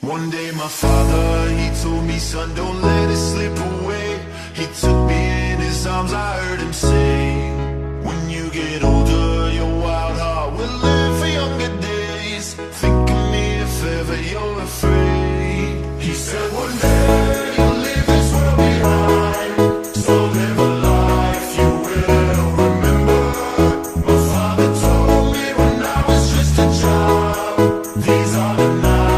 One day my father, he told me, son, don't let it slip away. He took me in his arms, I heard him say, when you get older, your wild heart will live for younger days. Think of me if ever you're afraid. He said one day you'll leave this world behind, so live a life you will remember. My father told me when I was just a child, these are the nights